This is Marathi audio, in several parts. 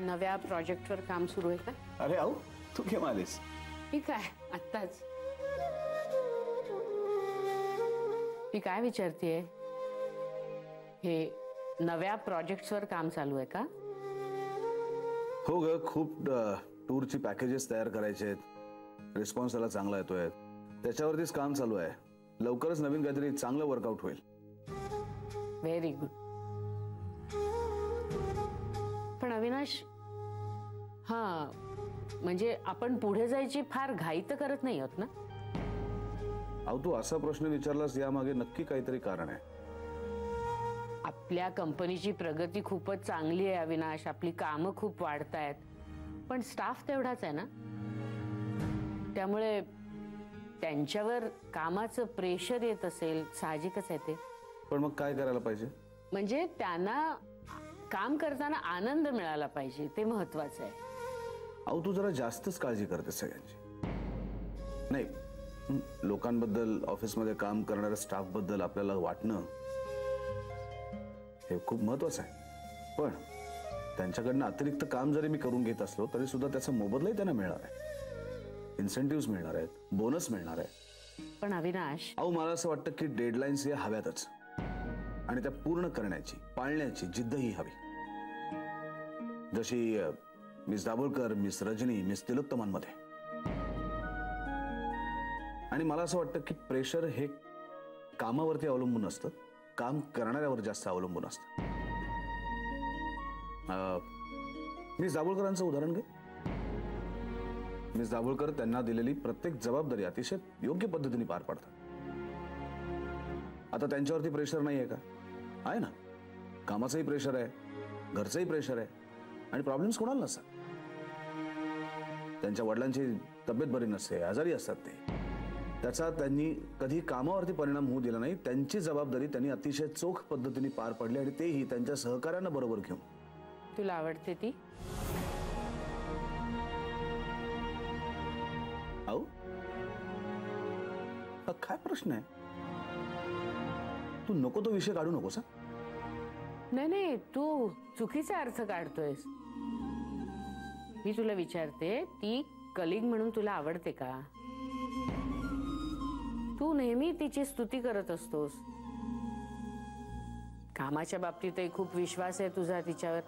नव्या प्रोजेक्टवर काम सुरू आहे का? अरे आओ, तू केव्हा आलीस? मी काय आत्ताच. मी काय विचारतेय, हे नव्या प्रोजेक्ट्सवर काम चालू आहे का? हो ग, खूप टूरची पॅकेजेस तयार करायचे आहेत. रिस्पॉन्स त्याला चांगला येतोय, त्याच्यावरतीच काम चालू आहे. लवकरच नवीन काहीतरी चांगलं वर्कआउट होईल. Very good. पण अविनाश, हा म्हणजे आपण पुढे जायची फार घाई तर करत नाही आहोत ना? अहो, तू असा प्रश्न विचारलास यामागे नक्की काहीतरी कारण आहे. आपल्या कंपनीची प्रगती खूपच चांगली आहे अविनाश. आपली कामं खूप वाढतायत, पण स्टाफ तेवढाच आहे ना. त्यामुळे त्यांच्यावर कामाचं प्रेशर येत असेल, साहजिकच आहे ते. पण मग काय करायला पाहिजे? म्हणजे त्यांना काम करताना आनंद मिळाला पाहिजे, ते महत्वाचं आहे. अहो, तू जरा जास्तच काळजी करते सगळ्यांची. नाही, लोकांबद्दल, ऑफिसमध्ये काम करणाऱ्या स्टाफ बद्दल आपल्याला वाटणं हे खूप महत्वाचं आहे. पण त्यांच्याकडनं अतिरिक्त काम जरी मी करून घेत असलो तरी सुद्धा त्याचा मोबदलाही त्यांना मिळणार आहे. इन्सेंटिव्ह मिळणार आहेत, बोनस मिळणार आहे. पण अविनाश, अहो, मला असं वाटतं की डेडलाईन्स या हव्यातच, आणि त्या पूर्ण करण्याची, पाळण्याची जिद्दही हवी. जशी miss Dabholkar, miss Rajani, miss तिलोत्तमांमध्ये. आणि मला असं वाटतं की प्रेशर हे कामावरती अवलंबून असतं, काम करणाऱ्यावर जास्त अवलंबून असतं. मिस दाभोळकरांचं उदाहरण घे. मिस दाभोळकर त्यांना दिलेली प्रत्येक जबाबदारी अतिशय योग्य पद्धतीने पार पाडतात. आता त्यांच्यावरती प्रेशर नाही आहे का? आहे ना. कामाचंही प्रेशर आहे, घरचंही प्रेशर आहे, आणि प्रॉब्लेम्स कोणाला नसतात. त्यांच्या वडिलांची तब्येत बरी नसते, आजारी असतात ते. त्याचा त्यांनी कधी कामावरती परिणाम होऊ दिला नाही. त्यांची जबाबदारी त्यांनी अतिशय चोख पद्धतीने पार पाडली, आणि तेही त्यांच्या सहकार्यांना बरोबर घेऊन. तुला आवडते ती? अहो, हा काय प्रश्न आहे? तू नको तो विषय काढू नकोस. नाही नाही, तू चुकीचा अर्थ काढतोयस. मी तुला विचारते, ती कलिग म्हणून तुला आवडते का? तू नेहमी तिची स्तुती करत असतोस. कामाच्या बाबतीतही खूप विश्वास आहे तुझा तिच्यावर,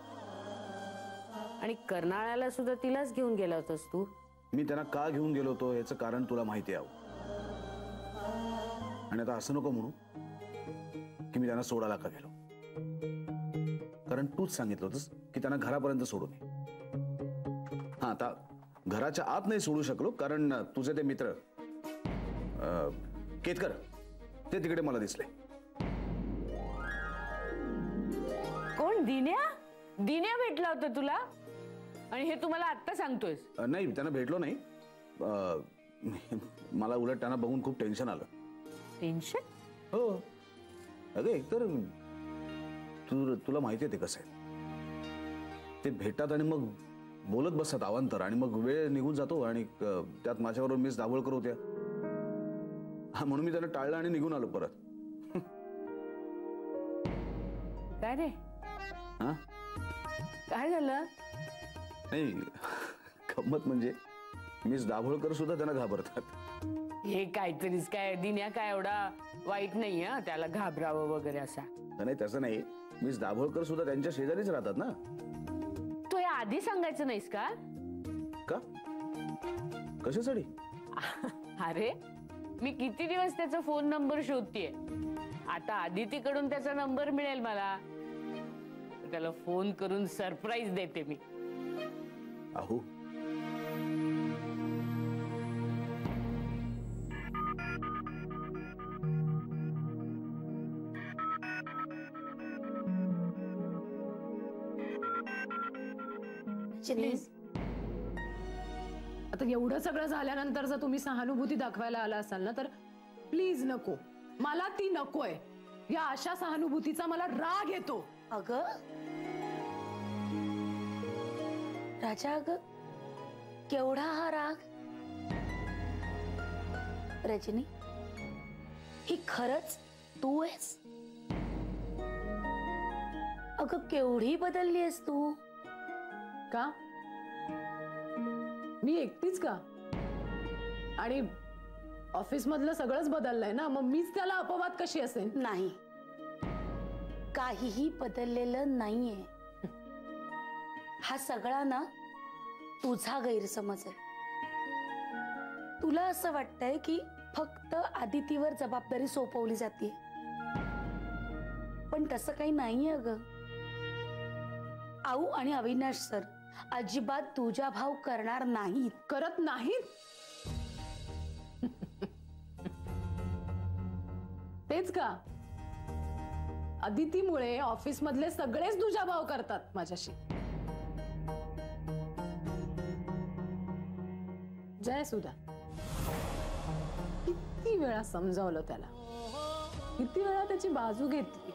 आणि कर्नाळ्याला सुद्धा तिलाच घेऊन गेला होतास तू. मी त्यांना का घेऊन गेलो होतो याचं कारण तुला माहिती आहे. आणि आता असं नको म्हणू की मी त्यांना सोडायला का गेलो, कारण तूच सांगितलं होतंस की त्यांना घरापर्यंत सोडून ये. हा, आता घराच्या आत नाही सोडू शकलो कारण तुझे ते मित्र केतकर, ते तिकडे मला दिसले. कोण? दिन्या? दिन्या भेटला होता तुला, आणि हे तू मला आत्ता सांगतोयस? नाही, त्यांना भेटलो नाही. मला उलट त्यांना बघून खूप टेन्शन आलं. टेन्शन? हो अगं, एकतर तुला माहिती आहे ते कसं आहे. ते भेटतात आणि मग बोलत बसतात अवांतर, आणि मग वेळ निघून जातो, आणि त्यात माझ्याबरोबर मिस दाभोळकर होत्या. म्हणून मी त्यांना टाळलं आणि निघून आलो परत. काय रे? हा, काय झालं? नाही, गंमत म्हणजे मिस दाभोळकर सुद्धा त्यांना घाबरतात. हे काहीतरीच काय, दिन्या काय एवढा वाईट नाही हा त्याला घाबरावं वगैरे असा. नाही, तसं नाही. मिस दाभोळकर सुद्धा त्यांच्या शेजारीच राहतात ना. तू हे आधी सांगायचं नाहीस का? का? कशासाठी? अरे, मी किती दिवस त्याचा फोन नंबर शोधतेय. आता आदितीकडून त्याचा नंबर मिळेल मला, त्याला फोन करून सरप्राईज देते मी. अहो, आता एवढं सगळं झाल्यानंतर जर तुम्ही सहानुभूती दाखवायला आला असाल ना, तर प्लीज नको. मला ती नकोय. या अशा सहानुभूतीचा मला राग येतो. अगं राजा, अगं केवढा हा राग? रजनी, ही खरंच तू आहेस? अगं केवढी बदलली आहेस तू. का? मी एकटीच का? आणि ऑफिस मधलं सगळंच बदललंय ना, मग मीच त्याला अपवाद कशी असेल? नाही, काहीही बदललेलं नाहीये. हा सगळा ना तुझा गैरसमज आहे. तुला असं वाटतंय की फक्त आदितीवर जबाबदारी सोपवली जाते, पण तसं काही नाहीये ग. आऊ आणि अविनाश सर अजिबात तुझा भाव करणार नाहीत. करत नाहीत? तेच का? अदितीमुळे ऑफिस मधले सगळेच तुझा भाव करतात माझ्याशी. जय सुधा, किती वेळा समजावलं त्याला, किती वेळा त्याची बाजू घेतली.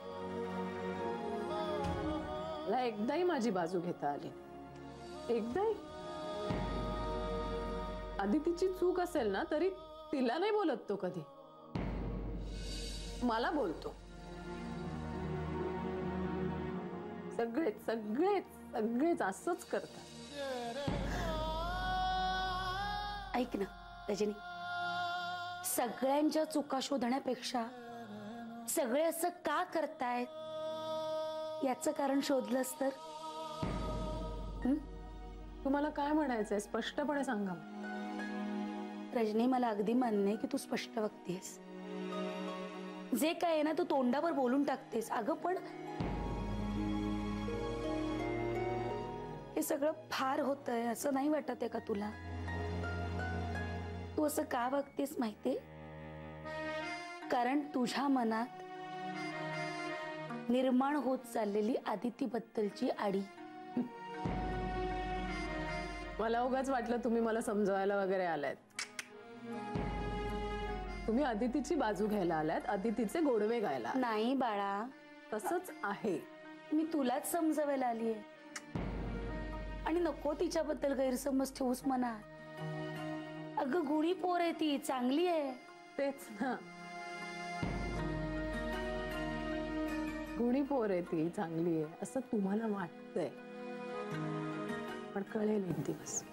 मला एकदाही माझी बाजू घेता आली, एकदाही. अदितीची चूक असेल ना तरी तिला नाही बोलत तो कधी, मला बोलतो. सगळेच सगळेच सगळेच असंच करतात. ऐक ना रजनी, सगळ्यांच्या चुका शोधण्यापेक्षा सगळे असं का करतायत याचं कारण शोधलंस तर. तुम्हाला काय म्हणायचंय स्पष्टपणे सांगा. रजनी, मला अगदी मान्य आहे की तू स्पष्ट वक्तीयस, जे काय आहे ना तू तोंडावर बोलून टाकतेस. अगं पण हे सगळं फार होतंय असं नाही वाटत आहे का तुला? तू असं का वागतेस माहितीये? कारण तुझ्या मनात निर्माण होत चाललेली आदितीबद्दलची आडी. मला उगाच वाटलं तुम्ही मला समजवायला वगैरे आलायत. तुम्ही अदितीची बाजू घ्यायला आलात, अदितीचे गोडवे गायला. नाही बाळा, तसंच आहे. मी तुलाच समजवायला आलीये. आणि नको तिच्याबद्दल गैरसमज ठेवूस मनात. अगं गुणी पोर आहे ती, चांगली आहे. तेच ना, गुणी पोर आहे ती, चांगली आहे असं तुम्हाला वाटतंय, पण कळेल एक दिवस.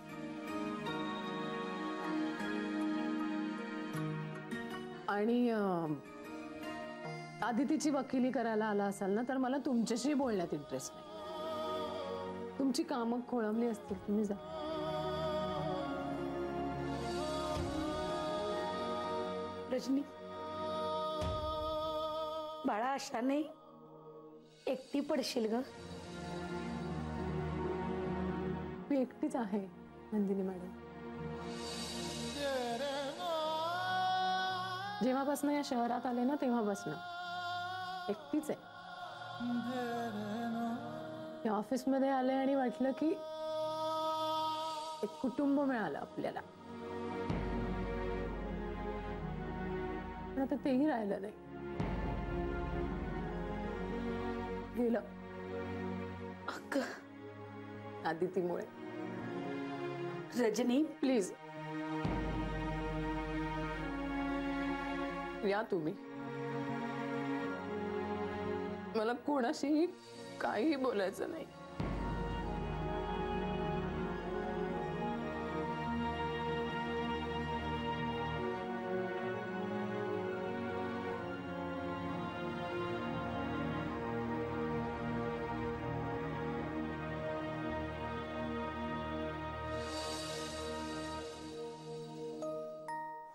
आणि आदितीची वकिली करायला आला असाल ना तर मला तुमच्याशी बोलण्यात इंटरेस्ट नाही. तुमची कामं खोळंबली असतील, तुम्ही जा. रजनी बाळा, अशाने एकटी पडशील ग. मी एकटीच आहे नंदिनी मॅडम. जेव्हापासून या शहरात आले ना तेव्हापासून एकटीच आहे. या ऑफिसमध्ये आले आणि वाटलं की एक कुटुंब मिळालं आपल्याला, पण आता तेही राहिलं नाही, गेलं अगं आदितीमुळे. रजनी प्लीज या तुम्ही. मला कोणाशीही काहीही बोलायचं नाही.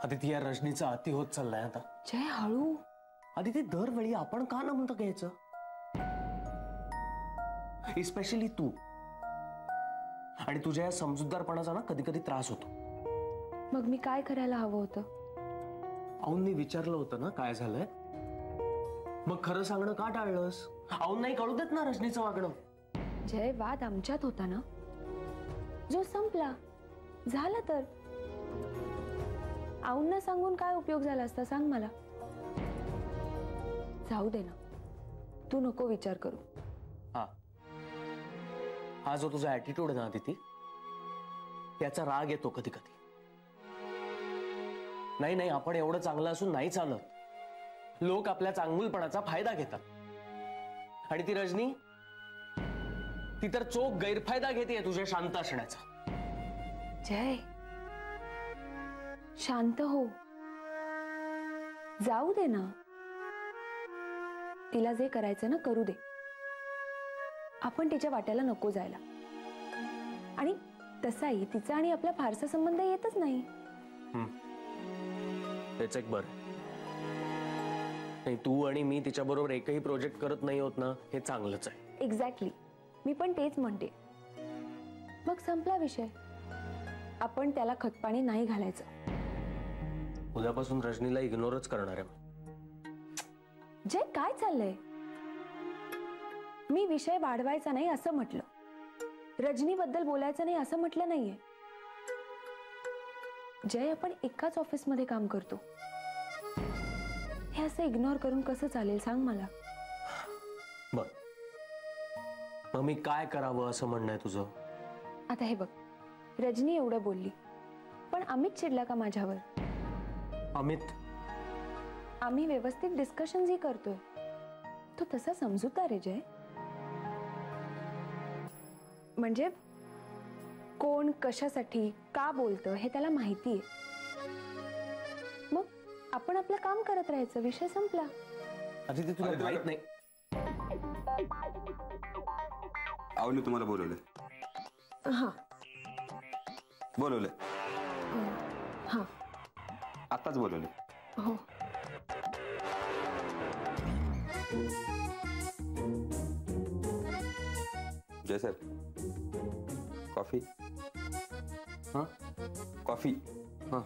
आदिती, या रजनीचा अति होत चाललाय आता. जय हळू. आदिती, दरवेळी आपण का नमतं घ्यायचं? इस्पेशली तू. आणि तुझ्या या समजूतदारपणाचा ना कधी कधी त्रास होतो. मग मी काय करायला हवं होतं? औननी विचारलं होतं ना काय झालंय, मग खरं सांगणं का टाळलंस? औन नाही कळू देत ना रजनीचं वागणं. जय, वाद आमच्यात होता ना, जो संपला. झालं तर आऊंना सांगून काय उपयोग झाला असता सांग मला. जाऊ दे ना, तू नको विचार करू. हा जो तुझा ऍटिट्यूड आहे ना आदिती, त्याचा राग येतो कधी कधी. नाही, आपण एवढं चांगलं असून नाही चालत. लोक आपल्या चांगुलपणाचा फायदा घेतात. आणि ती रजनी ती तर चोख गैरफायदा घेते तुझ्या शांत असण्याचा. जय, शांत हो, जाऊ दे ना. तिला जे करायचं ना करू दे. आपण तिच्या वाट्याला नको जायला. आणि तसाही तिचा आणि आपला फारसा संबंध येतच नाही. तेच एक बरं. नाही, तू आणि मी तिच्याबरोबर एकही प्रोजेक्ट करत नाही होत ना, हे चांगलंच आहे. एक्झॅक्टली, मी पण तेच म्हणते. मग संपला विषय. आपण त्याला खतपाणी नाही घालायचं. उद्यापासून रजनीला इग्नोरच करणार आहे. जय, काय चाललंय? मी विषय वाढवायचा नाही असं म्हटलं. रजनीबद्दल बोलायचं नाही असं म्हटलं नाहीये. जय, आपण एकाच ऑफिसमध्ये काम करतो. हे असं इग्नोर करून कसं चालेल सांग मला. बर, मग मी काय करावं असं म्हणणं आहे तुझं? आता हे बघ, रजनी एवढं बोलली, पण अमित चिडला का माझ्यावर? अमित? आम्ही व्यवस्थित डिस्कशनही करतोय. तो तसा समजूतदार आहे जय. म्हणजे कोण कशासाठी का बोलतं हे त्याला माहितीये. मग आपण आपलं काम करत राहायचं. विषय संपला. आधी ते तुला माहित नाही? आवनी तुम्हाला बोलवले? हा, बोलवले? हा, आताच बोलवले? हो. जय सर, कॉफी? हाँ, कॉफी? हाँ.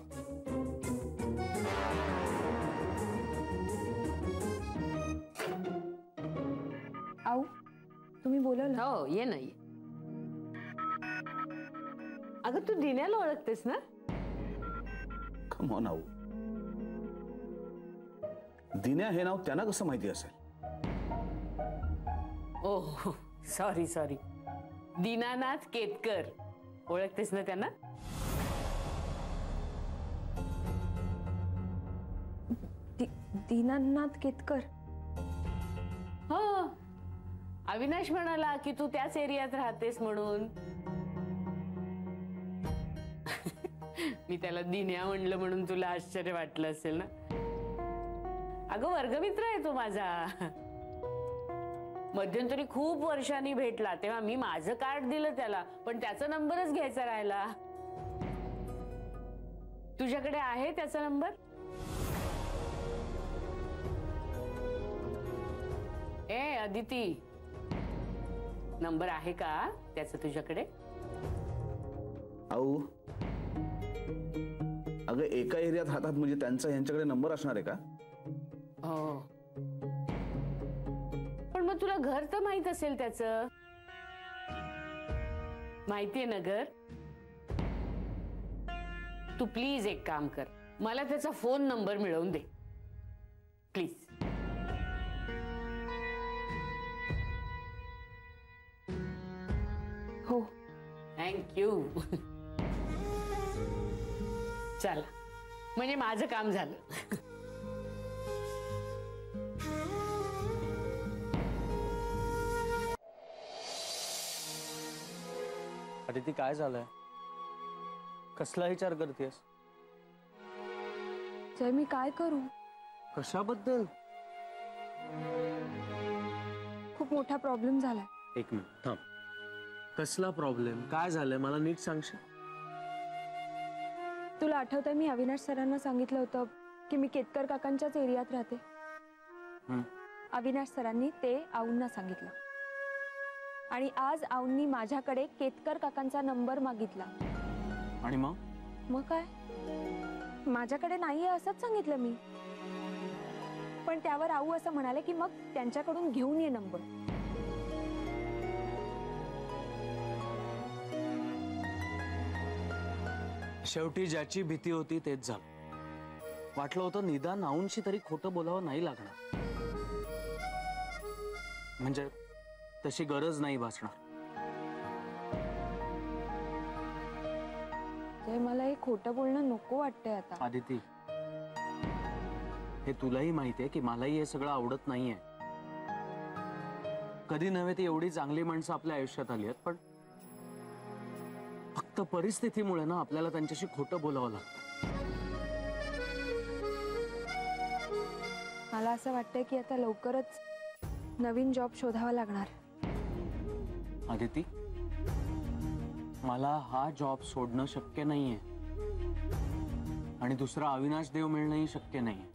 आऊ, तुम्ही बोलवलं? हो, ये ना ये. अगं तू दिन्याला ओळखतेस ना? कम ऑन आऊ. दिन्या हे नाव त्यांना कसं माहिती असेल? Oh sorry sorry, Dinanath Ketkar. ओळखतेस ना त्यांना? दीनानाथ केतकर? हो, अविनाश म्हणाला की तू त्याच एरियात राहतेस म्हणून. मी त्याला दिन्या म्हणलं म्हणून तुला आश्चर्य वाटलं असेल ना. अगं वर्गमित्र आहे तो माझा. मध्यंतरी खूप वर्षांनी भेटला तेव्हा मी माझं कार्ड दिलं त्याला, पण त्याचा नंबरच घ्यायचा राहिला. तुझ्याकडे आहे त्याचा नंबर? ए अदिती, नंबर आहे का त्याचा तुझ्याकडे? आऊ, अगं एका एरियात राहतात म्हणजे त्यांचा यांच्याकडे नंबर असणार आहे का? हो, पण मग तुला घर तर माहित असेल त्याचं. माहितीये ना घर? तू प्लीज एक काम कर, मला त्याचा फोन नंबर मिळवून दे प्लीज. हो. थँक्यू. चला, म्हणजे माझं काम झालं. अरे ती काय झालंय? कसला विचार करतेस? जय, मी काय करू? कशाबद्दल? खूप मोठा प्रॉब्लेम झालाय. एक मिनिट थांब. कसला प्रॉब्लेम? काय झालंय मला नीट सांगशील? तुला आठवतंय मी अविनाश सरांना सांगितलं होतं की मी केतकर काकांच्याच एरियात राहते. अविनाश सरांनी ते आऊंना सांगितलं आणि आज आऊंनी माझ्याकडे केतकर काकांचा नंबर मागितला. आणि मग काय, माझ्याकडे नाहीये असंच सांगितलं मी. पण त्यावर आऊ असं म्हणाले की मग त्यांच्याकडून घेऊन ये नंबर. शेवटी ज्याची भीती होती तेच झालं. वाटलं होतं निदान आऊंशी तरी खोटं बोलावं नाही लागणार, म्हणजे तशी गरज नाही भासणार. मला हे खोटं बोलणं नको वाटतंय आता. आदिती, हे तुलाही माहितीये की मलाही हे सगळं आवडत नाहीये. कधी नव्हे ती एवढी चांगली माणसं आपल्या आयुष्यात आली आहेत, पण फक्त परिस्थितीमुळे ना आपल्याला त्यांच्याशी खोटं बोलावं लागतं. मला असं वाटतंय की आता लवकरच नवीन जॉब शोधावा लागणार. आदिती, मला हा जॉब सोडणं शक्य नाहीये आणि दुसरा अविनाश देव मिळणंही शक्य नाहीये.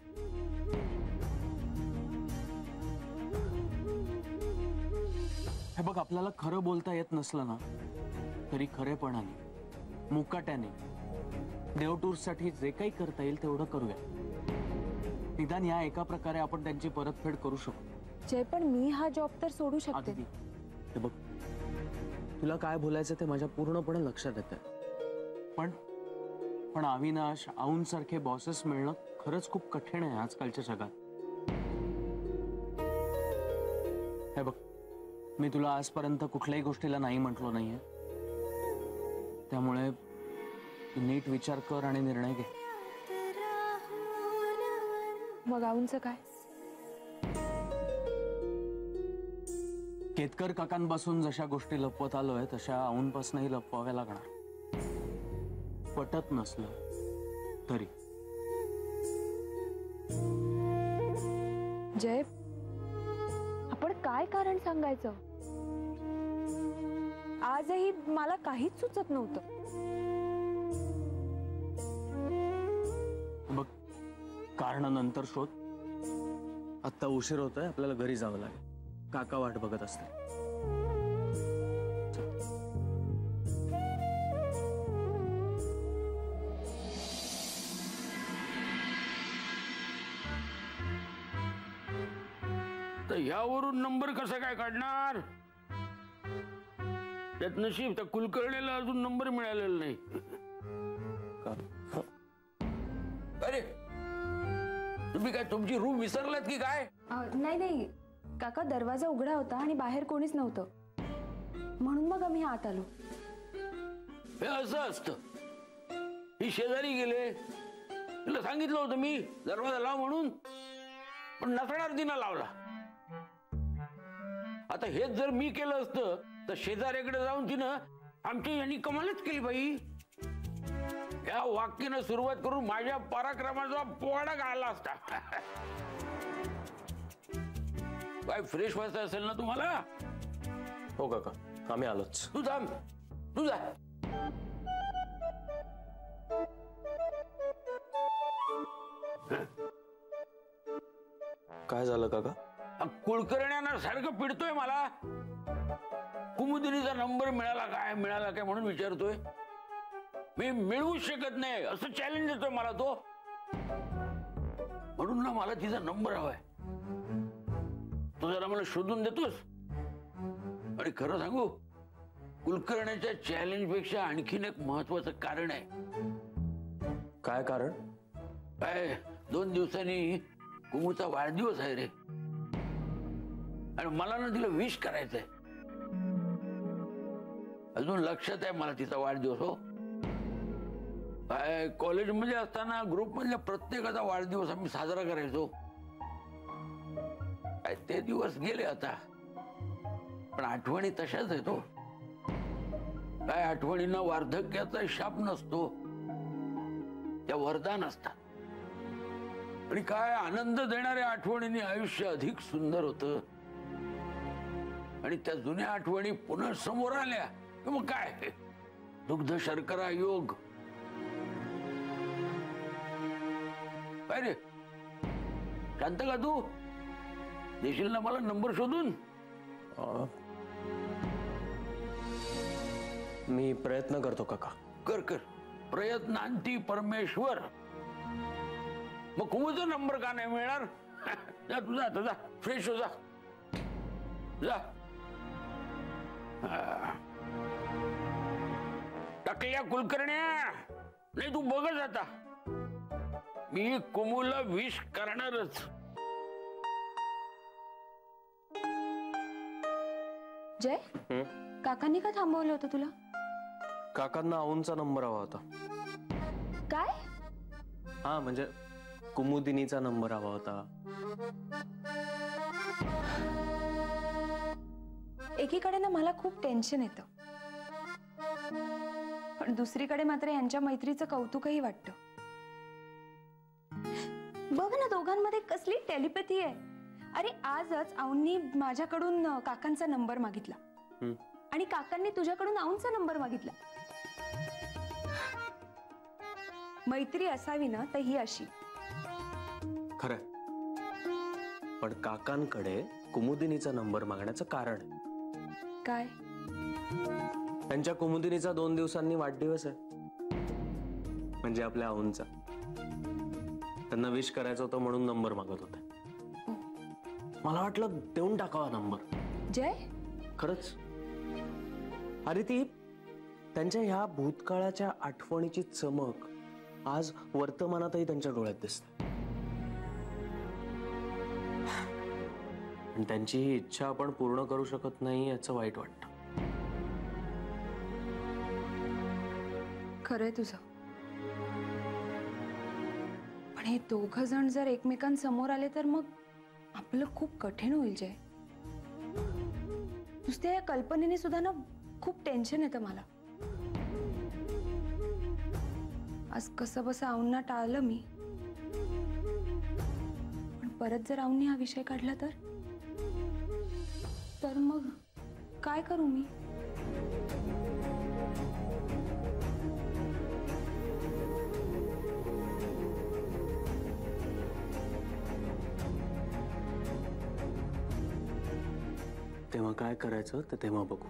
हे बघ, आपल्याला खरं बोलता येत नसलं ना तरी खरेपणाने, मुकाट्याने देव टूर्ससाठी जे काही करता येईल तेवढं करूया. निदान या एका प्रकारे आपण त्यांची परतफेड करू शकतो. जय, पण मी हा जॉब तर सोडू शकते. आदिती, हे बघ, तुला काय बोलायचं ते माझ्या पूर्णपणे लक्षात येतं, पण अविनाश, औंधसारखे बॉसेस मिळणं खरंच खूप कठीण आहे आजकालच्या जगात. हे बघ, मी तुला आजपर्यंत कुठल्याही गोष्टीला नाही म्हटलो नाहीये, त्यामुळे नीट विचार कर आणि निर्णय घे. मग आऊंचं काय? केतकर काकांपासून जशा गोष्टी लपवत आलोय तशा औंधपासूनही लपवाव्या लागणार, पटत नसलं तरी. जय, आपण काय कारण सांगायचं? आजही मला काहीच सुचत नव्हतं. बघ, कारण नंतर शोध. आता उशीर होतोय, आपल्याला घरी जावं लागेल. काका वाट बघत असते. तर यावरून नंबर कसा काय काढणार? त्यात नशीब त्या कुलकर्णीला अजून नंबर मिळालेला नाही. अरे, तुम्ही काय तुमची रूम विसरलात की काय? नाही नाही काका, दरवाजा उघडा होता आणि बाहेर कोणीच नव्हतं, म्हणून मग आम्ही आत आलो. हे असं असतं. ही शेजारी गेले, तुला सांगितलं होतं मी दरवाजा लाव म्हणून, पण नसणार तिनं लावला. आता हेच जर मी केलं असतं तर शेजाऱ्याकडे जाऊन तिनं आमची यांनी कमालच केली बाई. या वाक्यानं सुरुवात करून माझ्या पराक्रमाचा पोवाडा घालला असता. काय फ्रेश व्हायचं असेल ना तुम्हाला? हो काका, आम्ही आलोच. तू थांब, तू जा. काय झालं काका? कुलकर्ण्यांना सारखं पिडतोय मला. कुमुदिनीचा नंबर मिळाला काय म्हणून विचारतोय. मी मिळवूच शकत नाही असं चॅलेंज देतोय मला तो. म्हणून ना मला तिचा नंबर हवाय. तो जरा मला शोधून देतोस? आणि खरं सांगू, कुलकर्ण्याच्या चॅलेंज पेक्षा आणखीन एक महत्वाचं कारण आहे. काय कारण? काय, 2 दिवसांनी कुमुचा वाढदिवस आहे रे, आणि मला ना तिला विश करायचंय. अजून लक्षात आहे मला तिचा वाढदिवस. हो, काय कॉलेजमध्ये असताना ग्रुप मधल्या प्रत्येकाचा वाढदिवस आम्ही साजरा करायचो. काय ते दिवस गेले आता, पण आठवणी तशाच आहेत. हो, काय आठवणींना वार्धक्याचा शाप नसतो, त्या वरदान असतात. आणि काय आनंद देणाऱ्या आठवणींनी आयुष्य अधिक सुंदर होतं. आणि त्या जुन्या आठवणी पुन्हा समोर आल्या की मग काय, दुग्ध शर्करा योग. काय रे, शांत का तू? देशील ना मला नंबर शोधून? मी प्रयत्न करतो काका. कर कर, प्रयत्नांती परमेश्वर. मग कुमुचा नंबर का नाही मिळणार? जा तू, जा जा, फ्रेश हो, जा जा. टाकल्या कुलकर्ण्या, नाही तू बघच आता, मी कुमुला विश करणारच. जय, काकांनी का थांबवलं होतं तुला? काकांना औंधचा नंबर हवा होता. काय? हा, म्हणजे कुमुदिनीचा नंबर हवा होता. एकीकडे ना मला खूप टेन्शन येतं, पण दुसरीकडे मात्र यांच्या मैत्रीचं कौतुकही वाटतं. बघ ना, दोघांमध्ये कसली टेलिपॅथी आहे. अरे आजच आऊंनी माझ्याकडून काकांचा नंबर मागितला आणि काकांनी तुझ्याकडून आऊंचा नंबर मागितला. मैत्री असावी ना तर ही अशी. खरंय, पण काकांकडे कुमुदिनीचा नंबर मागण्याचं कारण आहे. काय? त्यांच्या कुमुदिनीचा 2 दिवसांनी वाढदिवस आहे, म्हणजे आपल्या आऊंचा. त्यांना विश करायचं होतं म्हणून नंबर मागत होते. मला वाटलं देऊन टाकावा नंबर. जय, खरंच. अरे ती त्यांच्या ह्या भूतकाळाच्या आठवणीची चमक आज वर्तमानातही त्यांच्या डोळ्यात दिसते. आणि त्यांची ही इच्छा आपण पूर्ण करू शकत नाही याचं वाईट वाटतं. खरंय तुझं, पण हे दोघं जण जर एकमेकांसमोर आले तर मग आपलं खूप कठीण होईल. जय, नुसत्या या कल्पनेने सुद्धा ना खूप टेन्शन येतं मला. आज कसं बसं आऊंना टाळलं मी, पण परत जर आऊंनी हा विषय काढला तर मग काय करू मी? तेव्हा काय करायचं ते तेव्हा बघू.